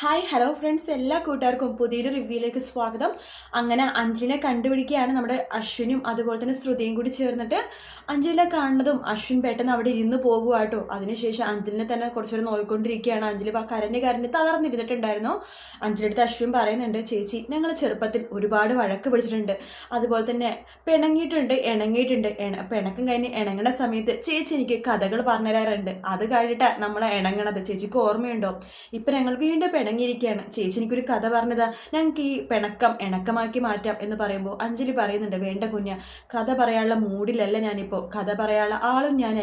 Hi hello friends, എല്ലാ കൂട്ടുകാർക്കും പുതിയൊരു റിവ്യൂയിലേക്ക് സ്വാഗതം. അങ്ങനെ അഞ്ജലിനെ കണ്ടുപിടിക്കുകയാണ് നമ്മുടെ അശ്വിനും അതുപോലെ തന്നെ ശ്രുതിയും കൂടി ചേർന്നിട്ട്. അഞ്ജലിനെ കാണുന്നതും അശ്വിൻ പെട്ടെന്ന് അവിടെ ഇരുന്ന് പോകുക കേട്ടോ. അതിനുശേഷം അഞ്ജലിനെ തന്നെ കുറച്ചേരം നോക്കിക്കൊണ്ടിരിക്കുകയാണ്. അഞ്ജലി കരഞ്ഞ് തളർന്നിരുന്നിട്ടുണ്ടായിരുന്നു. അഞ്ജലി അടുത്ത് അശ്വിൻ പറയുന്നുണ്ട്, ചേച്ചി ഞങ്ങൾ ചെറുപ്പത്തിൽ ഒരുപാട് വഴക്ക് പിടിച്ചിട്ടുണ്ട്, അതുപോലെ തന്നെ പിണങ്ങിയിട്ടുണ്ട്, ഇണങ്ങിയിട്ടുണ്ട്. പിണക്കം കഴിഞ്ഞ് ഇണങ്ങുന്ന സമയത്ത് ചേച്ചി എനിക്ക് കഥകൾ പറഞ്ഞു തരാറുണ്ട്. അത് കഴിഞ്ഞിട്ട് നമ്മളെ ഇണങ്ങണത് ചേച്ചിക്ക് ഓർമ്മയുണ്ടോ? ഇപ്പം ഞങ്ങൾ വീണ്ടും പിണങ്ങിയിരിക്കുകയാണ്. ചേച്ചി എനിക്കൊരു കഥ പറഞ്ഞതാ, ഞങ്ങൾക്ക് ഈ പിണക്കം ഇണക്കമാക്കി മാറ്റാം എന്ന് പറയുമ്പോൾ അഞ്ജലി പറയുന്നുണ്ട്, വേണ്ട കുഞ്ഞ, കഥ പറയാനുള്ള മൂഡിലല്ല ഞാനിപ്പോൾ, കഥ പറയാനുള്ള ആളും ഞാൻ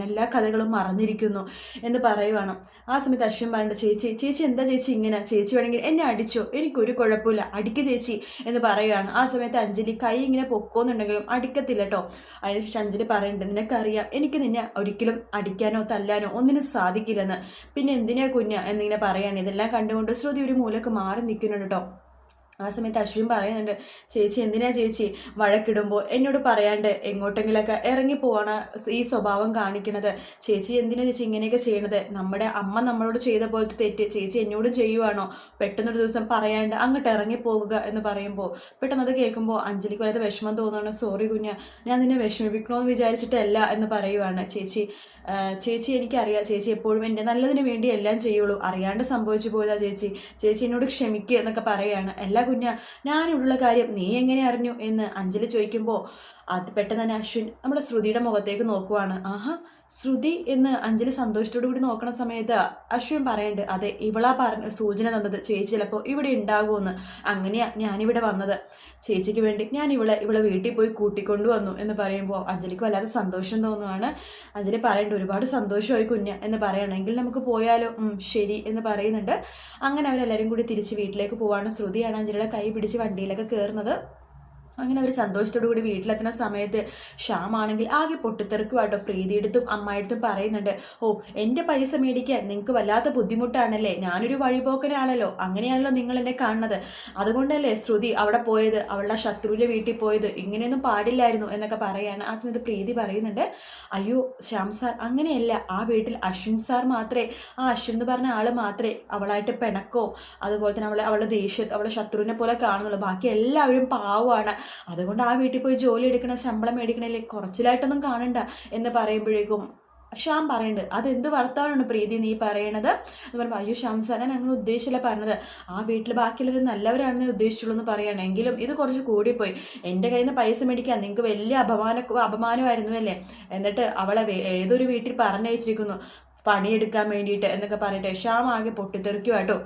എല്ലാ കഥകളും മറന്നിരിക്കുന്നു എന്ന് പറയുവാണ്. ആ സമയത്ത് അശ്വിൻ പറയുന്നുണ്ട്, ചേച്ചി എന്താ ചേച്ചി ഇങ്ങനെ? ചേച്ചി വേണമെങ്കിൽ എന്നെ അടിച്ചോ, എനിക്കൊരു കുഴപ്പമില്ല, അടിക്ക് ചേച്ചി എന്ന് പറയുകയാണ്. ആ സമയത്ത് അഞ്ജലി കൈ ഇങ്ങനെ പൊക്കോന്നുണ്ടെങ്കിലും അടിക്കത്തില്ല കേട്ടോ. അതിനുശേഷം അഞ്ജലി പറയുന്നുണ്ട്, നിനക്കറിയാം എനിക്ക് നിന്നെ ഒരിക്കലും അടിക്കാനോ തല്ലാനോ ഒന്നിനും സാധിക്കില്ലെന്ന്, പിന്നെ എന്തിനാ കുഞ്ഞ എന്നിങ്ങനെ പറയാണ്. ഇതെല്ലാം കണ്ടുകൊണ്ട് ശ്രുതി ഒരു മൂലക്ക് മാറി നിൽക്കുന്നുണ്ട് കേട്ടോ. ആ സമയത്ത് അശ്വിൻ പറയുന്നുണ്ട്, ചേച്ചി എന്തിനാ ചേച്ചി വഴക്കിടുമ്പോൾ എന്നോട് പറയാണ്ട് എങ്ങോട്ടെങ്കിലൊക്കെ ഇറങ്ങി പോവാണ ഈ സ്വഭാവം കാണിക്കണത്? ചേച്ചി എന്തിനാ ചേച്ചി ഇങ്ങനെയൊക്കെ ചെയ്യണത്? നമ്മുടെ അമ്മ നമ്മളോട് ചെയ്ത പോലത്തെ തെറ്റ് ചേച്ചി എന്നോടും ചെയ്യുവാണോ? പെട്ടെന്നൊരു ദിവസം പറയാണ്ട് അങ്ങോട്ട് ഇറങ്ങി പോകുക എന്ന് പറയുമ്പോൾ പെട്ടെന്ന് അത് കേൾക്കുമ്പോൾ അഞ്ജലിക്ക് വല്ലാതെ വിഷമം തോന്നുകയാണ്. സോറി കുഞ്ഞ, ഞാൻ നിന്നെ വിഷമിപ്പിക്കണമെന്ന് വിചാരിച്ചിട്ടല്ല എന്ന് പറയുവാണ്. ചേച്ചി എനിക്കറിയാം, ചേച്ചി എപ്പോഴും എൻ്റെ നല്ലതിന് വേണ്ടി എല്ലാം ചെയ്യുള്ളൂ, അറിയാണ്ട് സംഭവിച്ചു പോയതാ ചേച്ചി എന്നോട് ക്ഷമിക്കുക എന്നൊക്കെ പറയുകയാണ്. എല്ലാ കുഞ്ഞ, ഞാനിവിടുള്ള കാര്യം നീ എങ്ങനെ അറിഞ്ഞു എന്ന് അഞ്ജലി ചോദിക്കുമ്പോൾ അത് പെട്ടെന്ന് തന്നെ അശ്വിൻ നമ്മുടെ ശ്രുതിയുടെ മുഖത്തേക്ക് നോക്കുവാണ്. ആഹാ, ശ്രുതി എന്ന് അഞ്ജലി സന്തോഷത്തോടു കൂടി നോക്കണ സമയത്ത് അശ്വിൻ പറയുന്നുണ്ട്, അതെ, ഇവളാ സൂചന തന്നത് ചേച്ചി ചിലപ്പോൾ ഇവിടെ ഉണ്ടാകുമെന്ന്. അങ്ങനെയാ ഞാനിവിടെ വന്നത്, ചേച്ചിക്ക് വേണ്ടി ഞാൻ ഇവളെ വീട്ടിൽ പോയി കൂട്ടിക്കൊണ്ടു വന്നു എന്ന് പറയുമ്പോൾ അഞ്ജലിക്ക് വല്ലാതെ സന്തോഷം തോന്നുവാണ്. അഞ്ജലി പറയുന്നുണ്ട്, ഒരുപാട് സന്തോഷമായി കുഞ്ഞ എന്ന് പറയണമെങ്കിൽ നമുക്ക് പോയാലോ? ശരി എന്ന് പറയുന്നുണ്ട്. അങ്ങനെ അവരെല്ലാവരും കൂടി തിരിച്ച് വീട്ടിലേക്ക് പോവാണ്. ശ്രുതിയാണ് അഞ്ജലിയുടെ കൈ പിടിച്ച് വണ്ടിയിലൊക്കെ കയറുന്നത്. അങ്ങനെ അവർ സന്തോഷത്തോടു കൂടി വീട്ടിലെത്തുന്ന സമയത്ത് ശ്യാമാണെങ്കിൽ ആകെ പൊട്ടിത്തെറിക്കുവാട്ടോ. പ്രീതിയെടുത്തും അമ്മായിടത്തും പറയുന്നുണ്ട്, ഓ, എൻ്റെ പൈസ മേടിക്കാൻ നിങ്ങൾക്ക് വല്ലാത്ത ബുദ്ധിമുട്ടാണല്ലേ, ഞാനൊരു വഴിപോക്കനാണല്ലോ, അങ്ങനെയാണല്ലോ നിങ്ങൾ എന്നെ കാണുന്നത്, അതുകൊണ്ടല്ലേ ശ്രുതി അവിടെ പോയത്, അവളുടെ ശത്രുവിൻ്റെ വീട്ടിൽ പോയത്, ഇങ്ങനെയൊന്നും പാടില്ലായിരുന്നു എന്നൊക്കെ പറയാണ്. ആ സമയത്ത് പ്രീതി പറയുന്നുണ്ട്, അയ്യോ ശ്യാം സാർ, അങ്ങനെയല്ല, ആ വീട്ടിൽ അശ്വിൻ സാർ മാത്രമേ, ആ അശ്വിൻ എന്ന് പറഞ്ഞ ആൾ മാത്രമേ അവളായിട്ട് പിണക്കോ അതുപോലെ തന്നെ അവളുടെ അവളുടെ ശത്രുവിനെ പോലെ കാണുന്നുള്ളൂ, ബാക്കി എല്ലാവരും പാവമാണ്, അതുകൊണ്ട് ആ വീട്ടിൽ പോയി ജോലി എടുക്കണ ശമ്പളം മേടിക്കണല്ലേ, കുറച്ചിലായിട്ടൊന്നും കാണണ്ട എന്ന് പറയുമ്പോഴേക്കും ശ്യാം പറയുന്നുണ്ട്, അതെന്ത് വർത്തമാനമാണ് പ്രീതി നീ പറയണത് എന്ന് പറയുമ്പോൾ, അയ്യോ ശ്യാം സാർ, ഞാൻ അങ്ങനെ ഉദ്ദേശിച്ചില്ല പറഞ്ഞത്, ആ വീട്ടിൽ ബാക്കിയുള്ളവർ നല്ലവരാണെന്ന് ഉദ്ദേശിച്ചുള്ളൂ എന്ന് പറയുകയാണ്. എങ്കിലും ഇത് കുറച്ച് കൂടിപ്പോയി, എൻ്റെ കയ്യിൽ നിന്ന് പൈസ മേടിക്കാൻ നിങ്ങൾക്ക് വലിയ അപമാനമായിരുന്നു അല്ലേ, എന്നിട്ട് അവളെ ഏതൊരു വീട്ടിൽ പറഞ്ഞയച്ചിരിക്കുന്നു പണിയെടുക്കാൻ വേണ്ടിയിട്ട് എന്നൊക്കെ പറയട്ടെ. ശ്യാം ആകെ പൊട്ടിത്തെറിക്കുവാട്ടോ.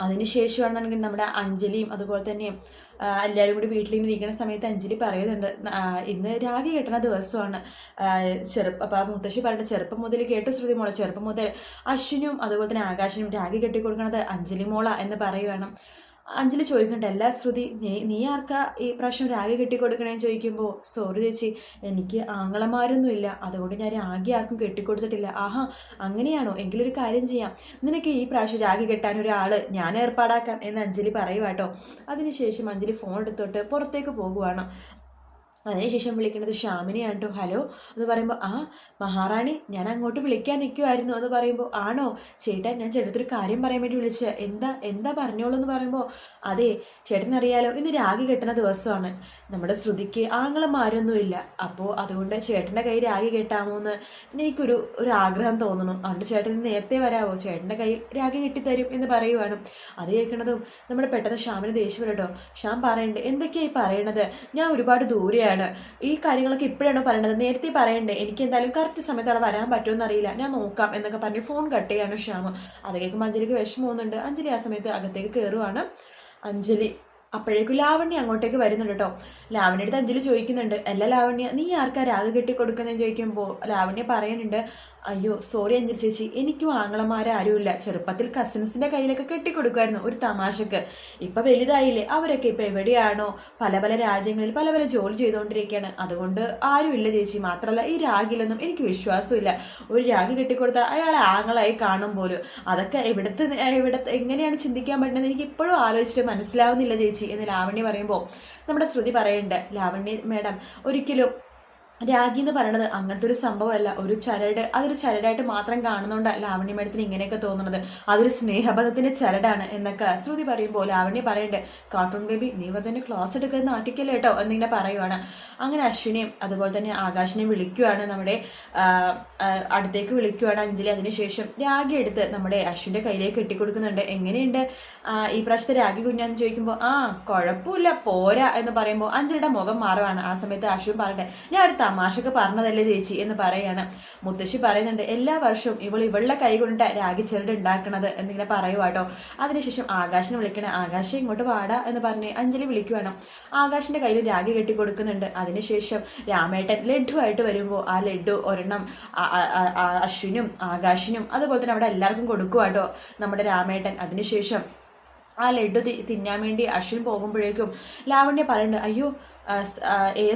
അതിനുശേഷമാണെന്നുണ്ടെങ്കിൽ നമ്മുടെ അഞ്ജലിയും അതുപോലെ തന്നെ എല്ലാവരും കൂടി വീട്ടിലിങ്ങനെ ഇരിക്കുന്ന സമയത്ത് അഞ്ജലി പറയുന്നുണ്ട്, ഇന്ന് രാഖി കെട്ടണ ദിവസമാണ്. അപ്പം മുത്തശ്ശി പറഞ്ഞിട്ട്, ചെറുപ്പം മുതൽ കേട്ടു ശ്രുതി മോളെ, ചെറുപ്പം മുതൽ അശ്വിനും അതുപോലെ തന്നെ ആകാശിനും രാഖി കെട്ടിക്കൊടുക്കണത് അഞ്ജലി മോള എന്ന് പറയുവാണ്. അഞ്ജലി ചോദിക്കണ്ട, അല്ല ശ്രുതി, നീ ആർക്കാ ഈ പ്രാവശ്യം രാഖി കെട്ടിക്കൊടുക്കണേന്ന് ചോദിക്കുമ്പോൾ, സോറി ചേച്ചി, എനിക്ക് ആങ്ങളമാരൊന്നുമില്ല, അതുകൊണ്ട് ഞാൻ രാഖി ആർക്കും കെട്ടിക്കൊടുത്തിട്ടില്ല. ആഹാ, അങ്ങനെയാണോ? എങ്കിലൊരു കാര്യം ചെയ്യാം, നിനക്ക് ഈ പ്രാവശ്യം രാഖി കെട്ടാൻ ഒരാൾ ഞാൻ ഏർപ്പാടാക്കാം എന്ന് അഞ്ജലി പറയുവാട്ടോ. അതിനുശേഷം അഞ്ജലി ഫോൺ എടുത്തോട്ട് പുറത്തേക്ക് പോകുവാണ്. അതിനുശേഷം വിളിക്കുന്നത് ശ്യാമിനെയാണ് കേട്ടോ. ഹലോ എന്ന് പറയുമ്പോൾ, ആ മഹാറാണി, ഞാൻ അങ്ങോട്ട് വിളിക്കാൻ നിൽക്കുമായിരുന്നു എന്ന് പറയുമ്പോൾ, ആണോ ചേട്ടൻ, ഞാൻ ചേട്ടത്തൊരു കാര്യം പറയാൻ വേണ്ടി വിളിച്ചത്, എന്താ പറഞ്ഞോളൂ എന്ന് പറയുമ്പോൾ, അതെ ചേട്ടനറിയാലോ, ഇന്ന് രാഖി കെട്ടുന്ന ദിവസമാണ്, നമ്മുടെ ശ്രുതിക്ക് ആങ്ങളമാരൊന്നുമില്ല, അപ്പോൾ അതുകൊണ്ട് ചേട്ടൻ്റെ കയ്യിൽ രാഖി കെട്ടാമോ എന്ന് എനിക്കൊരു ആഗ്രഹം തോന്നുന്നു, അതുകൊണ്ട് ചേട്ടൻ നേരത്തെ വരാമോ, ചേട്ടൻ്റെ കയ്യിൽ രാഖി കെട്ടിത്തരും എന്ന് പറയുവാണ്. അത് കേൾക്കണതും നമ്മുടെ പെട്ടെന്ന് ശ്യാമിന് ദേഷ്യം വരും കേട്ടോ. ശ്യാം പറയണ്ടേ, എന്തൊക്കെയായി പറയണത്, ഞാൻ ഒരുപാട് ദൂരെയാണ്, ഈ കാര്യങ്ങളൊക്കെ ഇപ്പോഴാണോ പറയണത്, നേരത്തെ പറയണ്ടേ, എനിക്ക് എന്തായാലും കറക്റ്റ് സമയത്ത് അവിടെ വരാൻ പറ്റുമെന്ന് അറിയില്ല, ഞാൻ നോക്കാം എന്നൊക്കെ പറഞ്ഞ് ഫോൺ കട്ട് ചെയ്യാണ് ശ്യാം. അത് കേൾക്കുമ്പോൾ അഞ്ജലിക്ക് വിഷമം പോകുന്നുണ്ട്. അഞ്ജലി ആ സമയത്ത് അകത്തേക്ക് കയറുവാണ്. അഞ്ജലി അപ്പോഴേക്കും ലാവണ്യ അങ്ങോട്ടേക്ക് വരുന്നുണ്ട് കേട്ടോ. ലാവണ്യ അടുത്ത് അഞ്ജലി ചോദിക്കുന്നുണ്ട്, അല്ല ലാവണ്യ, നീ ആർക്കാ രാഗ കെട്ടിക്കൊടുക്കുന്നതെന്ന് ചോദിക്കുമ്പോൾ ലാവണ്യ പറയുന്നുണ്ട്, അയ്യോ സോറി അഞ്ജലി ചേച്ചി, എനിക്കും ആങ്ങളമാരാരുമില്ല, ചെറുപ്പത്തിൽ കസിൻസിൻ്റെ കയ്യിലൊക്കെ കെട്ടിക്കൊടുക്കുമായിരുന്നു ഒരു തമാശക്ക്, ഇപ്പം വലുതായില്ലേ, അവരൊക്കെ ഇപ്പം എവിടെയാണോ പല രാജ്യങ്ങളിൽ പല ജോലി ചെയ്തുകൊണ്ടിരിക്കുകയാണ്, അതുകൊണ്ട് ആരുമില്ല ചേച്ചി, മാത്രമല്ല ഈ രാഗിലൊന്നും എനിക്ക് വിശ്വാസമില്ല, ഒരു രാഗി കെട്ടിക്കൊടുത്താൽ അയാളെ ആങ്ങളായി കാണും പോലും, അതൊക്കെ ഇവിടുത്തെ എങ്ങനെയാണ് ചിന്തിക്കാൻ പറ്റുന്നത് എനിക്ക് ഇപ്പോഴും ആലോചിച്ചിട്ട് മനസ്സിലാവുന്നില്ല ചേച്ചി എന്ന് ലാവണ്യ പറയുമ്പോൾ നമ്മുടെ ശ്രുതി പറയുന്നുണ്ട്, ലാവണ്യ മേഡം, ഒരിക്കലും രാഖി എന്ന് പറയണത് അങ്ങനത്തെ ഒരു സംഭവമല്ല, ഒരു ചരട്. അതൊരു ചരടായിട്ട് മാത്രം കാണുന്നതുകൊണ്ട് ലാവണ്യ മേഡത്തിന് ഇങ്ങനെയൊക്കെ തോന്നുന്നത്. അതൊരു സ്നേഹബന്ധത്തിന്റെ ചരടാണ് എന്നൊക്കെ ശ്രുതി പറയുമ്പോൾ ലാവണ്യ പറയണ്ടേ, കാർട്ടൂൺ ബേബി നീ തന്നെ ക്ലാസ് എടുക്കുന്ന നാട്ടിക്കല്ലേ കേട്ടോ എന്നിങ്ങനെ പറയുവാണ്. അങ്ങനെ അശ്വിനെയും അതുപോലെ തന്നെ ആകാശിനെയും വിളിക്കുവാണ്, നമ്മുടെ അടുത്തേക്ക് വിളിക്കുവാണ് അഞ്ജലി. അതിനുശേഷം രാഖി എടുത്ത് നമ്മുടെ അശ്വിൻ്റെ കയ്യിലേക്ക് കെട്ടിക്കൊടുക്കുന്നുണ്ട്. എങ്ങനെയുണ്ട് ഈ പ്രാവശ്യത്തെ രാഖി കുഞ്ഞാന്ന് ചോദിക്കുമ്പോൾ കുഴപ്പമില്ല പോരാ എന്ന് പറയുമ്പോൾ അഞ്ജലിയുടെ മുഖം മാറുവാണ്. ആ സമയത്ത് അശ്വിൻ പറയട്ടെ, ഞാൻ ഒരു തമാശക്ക് പറഞ്ഞതല്ലേ ചേച്ചി എന്ന് പറയാണ്. മുത്തശ്ശി പറയുന്നുണ്ട്, എല്ലാ വർഷവും ഇവളുടെ കൈ കൊണ്ടിട്ട് രാഖി ചെറുട് ഉണ്ടാക്കണത് എന്നിങ്ങനെ പറയുവാട്ടോ. അതിനുശേഷം ആകാശിനെ വിളിക്കണം. ആകാശം ഇങ്ങോട്ട് വാടാ എന്ന് പറഞ്ഞ് അഞ്ജലി വിളിക്കുവാണ്. ആകാശിന്റെ കയ്യിൽ രാഖി കെട്ടി കൊടുക്കുന്നുണ്ട്. അതിനുശേഷം രാമേട്ടൻ ലഡ്ഡു ആയിട്ട് വരുമ്പോൾ ആ ലഡ്ഡു ഒരെണ്ണം അശ്വിനും ആകാശിനും അതുപോലെ തന്നെ അവിടെ എല്ലാവർക്കും കൊടുക്കുവാട്ടോ നമ്മുടെ രാമേട്ടൻ. അതിനുശേഷം ആ ലഡ്ഡു തിന്നാൻ വേണ്ടി അശ്വിൻ പോകുമ്പോഴേക്കും ലാവണ്യ പറയുന്നുണ്ട്, അയ്യോ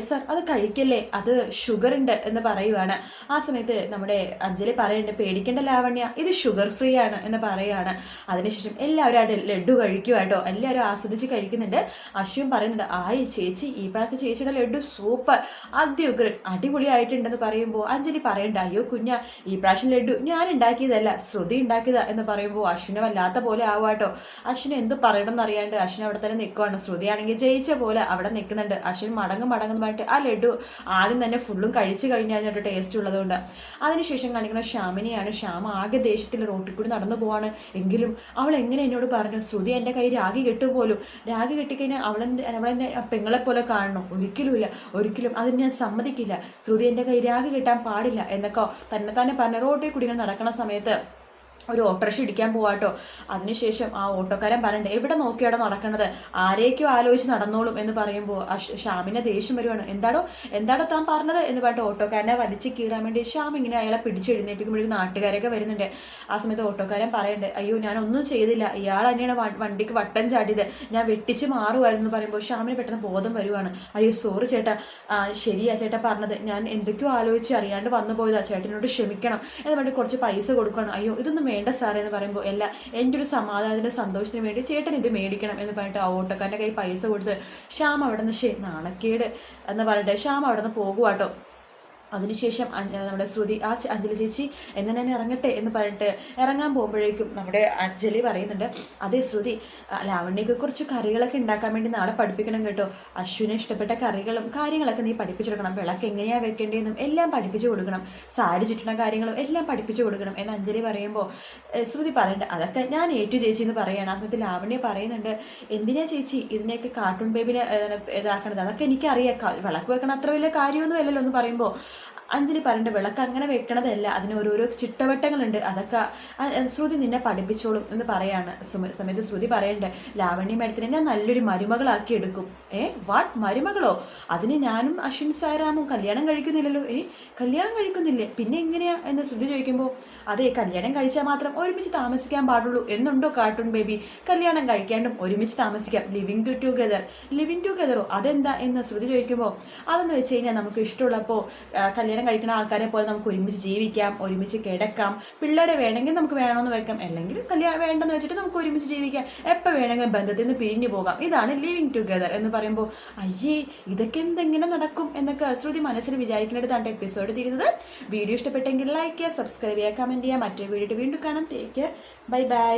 സർ അത് കഴിക്കല്ലേ, അത് ഷുഗർ ഉണ്ട് എന്ന് പറയുവാണ്. ആ സമയത്ത് നമ്മുടെ അഞ്ജലി പറയുന്നുണ്ട്, പേടിക്കേണ്ട ലാവണ്യ, ഇത് ഷുഗർ ഫ്രീ ആണ് എന്ന് പറയുകയാണ്. അതിനുശേഷം എല്ലാവരും ലഡ്ഡു കഴിക്കുവാട്ടോ, എല്ലാവരും ആസ്വദിച്ച് കഴിക്കുന്നുണ്ട്. അശ്വിൻ പറയുന്നുണ്ട്, ആയി ചേച്ചി ഈ പ്രാവശ്യത്തെ ചേച്ചിയുടെ ലഡ്ഡു സൂപ്പർ അത്യുഗ്രൻ അടിപൊളിയായിട്ടുണ്ടെന്ന് പറയുമ്പോൾ അഞ്ജലി പറയണ്ട, അയ്യോ കുഞ്ഞ ഈ പ്രാവശ്യം ലഡ്ഡു ഞാൻ ഉണ്ടാക്കിയതല്ല ശ്രുതി ഉണ്ടാക്കിയതാ എന്ന് പറയുമ്പോൾ അശ്വിനെ വല്ലാത്ത പോലെ ആവാട്ടോ. അശ്വിന് എന്ത് പറയണം എന്നറിയാണ്ട് അശ്വിൻ അവിടെ തന്നെ നിൽക്കുവാണ്. ശ്രുതിയാണെങ്കിൽ ജയിച്ച പോലെ അവിടെ നിൽക്കുന്നുണ്ട്. അശ്വിൻ മടങ്ങുമായിട്ട് ആ ലഡു ആദ്യം തന്നെ ഫുള്ളും കഴിച്ചു കഴിഞ്ഞാൽ ടേസ്റ്റ് ഉള്ളതുകൊണ്ട്. അതിനുശേഷം കാണിക്കുന്ന ശ്യാമിനെയാണ്. ശ്യാം ആകെ ദേഷ്യത്തിൽ റോട്ടിൽ കൂടി നടന്നു പോവാണ്. എങ്കിലും അവൾ എങ്ങനെ എന്നോട് പറഞ്ഞു, ശ്രുതി എൻ്റെ കൈ രാഖി കെട്ടുപോലും, രാഖി കെട്ടിക്കഴിഞ്ഞാൽ അവളെന്നെ പെങ്ങളെ പോലെ കാണണം, ഒരിക്കലും അതിന് ഞാൻ സമ്മതിക്കില്ല, ശ്രുതി എൻ്റെ കൈ രാഖി കെട്ടാൻ പാടില്ല എന്നൊക്കെ തന്നെ പറഞ്ഞ റോട്ടിൽ കൂടി നടക്കുന്ന സമയത്ത് ഒരു ഓട്ടോറിക്ഷ ഇടിക്കാൻ പോവാട്ടോ. അതിനുശേഷം ആ ഓട്ടോക്കാരൻ പറയണ്ടേ, എവിടെ നോക്കിയാടോ നടക്കണത്, ആരേക്കും ആലോചിച്ച് നടന്നോളും എന്ന് പറയുമ്പോൾ ശ്യാമിനെ ദേഷ്യം വരുവാണ്. എന്താടോ താൻ പറഞ്ഞത് എന്ന് പറഞ്ഞിട്ട് ഓട്ടോക്കാരനെ വലിച്ച് കീറാൻ വേണ്ടി ശ്യാം ഇങ്ങനെ അയാളെ പിടിച്ചെഴുന്നേൽപ്പിക്കുമ്പോഴേക്കും നാട്ടുകാരൊക്കെ വരുന്നുണ്ട്. ആ സമയത്ത് ഓട്ടോക്കാരൻ പറയണ്ടേ, അയ്യോ ഞാൻ ഒന്നും ചെയ്തില്ല, ഇയാൾ തന്നെയാണ് വണ്ടിക്ക് വട്ടം ചാടിയത്, ഞാൻ വെട്ടിച്ച് മാറുമായിരുന്നു എന്ന് പറയുമ്പോൾ ശ്യാമിന് പെട്ടെന്ന് ബോധം വരുവാണ്. അയ്യോ സോറി ചേട്ടാ, ശരിയാ ചേട്ടാ പറഞ്ഞത്, ഞാൻ എന്തൊക്കെയോ ആലോചിച്ച് അറിയാണ്ട് വന്നു പോയതാ, ചേട്ടനോട് ക്ഷമിക്കണം എന്ന് പറഞ്ഞിട്ട് കുറച്ച് പൈസ കൊടുക്കണം. അയ്യോ ഇതൊന്നും വേണ്ട സാറേ എന്ന് പറയുമ്പോൾ എൻ്റെ ഒരു സമാധാനത്തിൻ്റെ സന്തോഷത്തിന് വേണ്ടി ചേട്ടൻ ഇത് മേടിക്കണം എന്ന് പറഞ്ഞിട്ട് ആ ഓട്ടോക്കാരൻ്റെ കൈ പൈസ കൊടുത്ത് ശ്യാം അവിടെ നിന്ന് നാണക്കേട് എന്ന് പറഞ്ഞിട്ട് ശ്യാം അവിടെ നിന്ന് പോകുവാട്ടോ. അതിനുശേഷം നമ്മുടെ ശ്രുതി അഞ്ജലി ചേച്ചി എന്നെ ഞാൻ ഇറങ്ങട്ടെ എന്ന് പറഞ്ഞിട്ട് ഇറങ്ങാൻ പോകുമ്പോഴേക്കും നമ്മുടെ അഞ്ജലി പറയുന്നുണ്ട്, അതേ ശ്രുതി ലാവണ്യക്ക് കുറച്ച് കറികളൊക്കെ ഉണ്ടാക്കാൻ വേണ്ടി നാളെ പഠിപ്പിക്കണം കേട്ടോ, അശ്വിനെ ഇഷ്ടപ്പെട്ട കറികളും കാര്യങ്ങളൊക്കെ നീ പഠിപ്പിച്ചെടുക്കണം, വിളക്ക് എങ്ങനെയാണ് വെക്കേണ്ടതെന്നും എല്ലാം പഠിപ്പിച്ചു കൊടുക്കണം, സാരി ചുറ്റുന്ന കാര്യങ്ങളും എല്ലാം പഠിപ്പിച്ചു കൊടുക്കണം എന്ന് അഞ്ജലി പറയുമ്പോൾ ശ്രുതി പറയണ്ട, അതൊക്കെ ഞാൻ ഏറ്റു ചേച്ചി എന്ന് പറയുകയാണ്. ആ സമയത്ത് ലാവണ്യ പറയുന്നുണ്ട്, എന്തിനാ ചേച്ചി ഇതിനെയൊക്കെ കാർട്ടൂൺ ബേബിനെ ഇതാക്കണത്, അതൊക്കെ എനിക്കറിയാം, വിളക്ക് വെക്കണം അത്ര വലിയ കാര്യമൊന്നും അല്ലല്ലോ എന്ന് പറയുമ്പോൾ അഞ്ജലി പറയേണ്ട, വിളക്ക് അങ്ങനെ വെക്കണതല്ല, അതിന് ഓരോരോ ചിട്ടവട്ടങ്ങളുണ്ട്, അതൊക്കെ ശ്രുതി നിന്നെ പഠിപ്പിച്ചോളും എന്ന് പറയാണ്. സമയത്ത് ശ്രുതി പറയണ്ടേ, ലാവണ്യ മേഡത്തിന് ഞാൻ നല്ലൊരു മരുമകളാക്കി എടുക്കും. വാട്ട് മരുമകളോ, അതിന് ഞാനും അശ്വിൻ സാറാമും കല്യാണം കഴിക്കുന്നില്ലല്ലോ. കല്യാണം കഴിക്കുന്നില്ലേ, പിന്നെ എങ്ങനെയാ എന്ന് ശ്രുതി ചോദിക്കുമ്പോൾ, അതെ കല്യാണം കഴിച്ചാൽ മാത്രം ഒരുമിച്ച് താമസിക്കാൻ പാടുള്ളൂ എന്നുണ്ടോ കാർട്ടൂൺ ബേബി, കല്യാണം കഴിക്കാണ്ടും ഒരുമിച്ച് താമസിക്കാം, ലിവിങ് ടുഗെദറോ അതെന്താ എന്ന് ശ്രുതി ചോദിക്കുമ്പോൾ, അതെന്ന് വെച്ച് കഴിഞ്ഞാൽ നമുക്ക് ഇഷ്ടമുള്ളപ്പോൾ കല്യാണം കഴിക്കുന്ന ആൾക്കാരെ പോലെ നമുക്ക് ഒരുമിച്ച് ജീവിക്കാം, ഒരുമിച്ച് കിടക്കാം, പിള്ളേരെ വേണമെങ്കിൽ നമുക്ക് വേണമെന്ന് വെക്കാം, അല്ലെങ്കിൽ കല്യാണം വേണ്ടെന്ന് വെച്ചിട്ട് നമുക്ക് ഒരുമിച്ച് ജീവിക്കാം, എപ്പോൾ വേണമെങ്കിലും ബന്ധത്തിൽ നിന്ന് പിരിഞ്ഞു പോകാം, ഇതാണ് ലിവിങ് ടുഗെദർ എന്ന് പറയുമ്പോൾ, അയ്യേ ഇതൊക്കെ എന്തെങ്ങനെ നടക്കും എന്നൊക്കെ ശ്രുതി മനസ്സിൽ വിചാരിക്കുന്നിടത്താണ് എപ്പിസോഡ് തീരുന്നത്. വീഡിയോ ഇഷ്ടപ്പെട്ടെങ്കിൽ ലൈക്ക് ചെയ്യുക, സബ്സ്ക്രൈബ് ചെയ്യുക, കമൻറ്റ് ചെയ്യുക. മറ്റൊരു വീഡിയോ വീണ്ടും കാണാം. Take care, bye bye.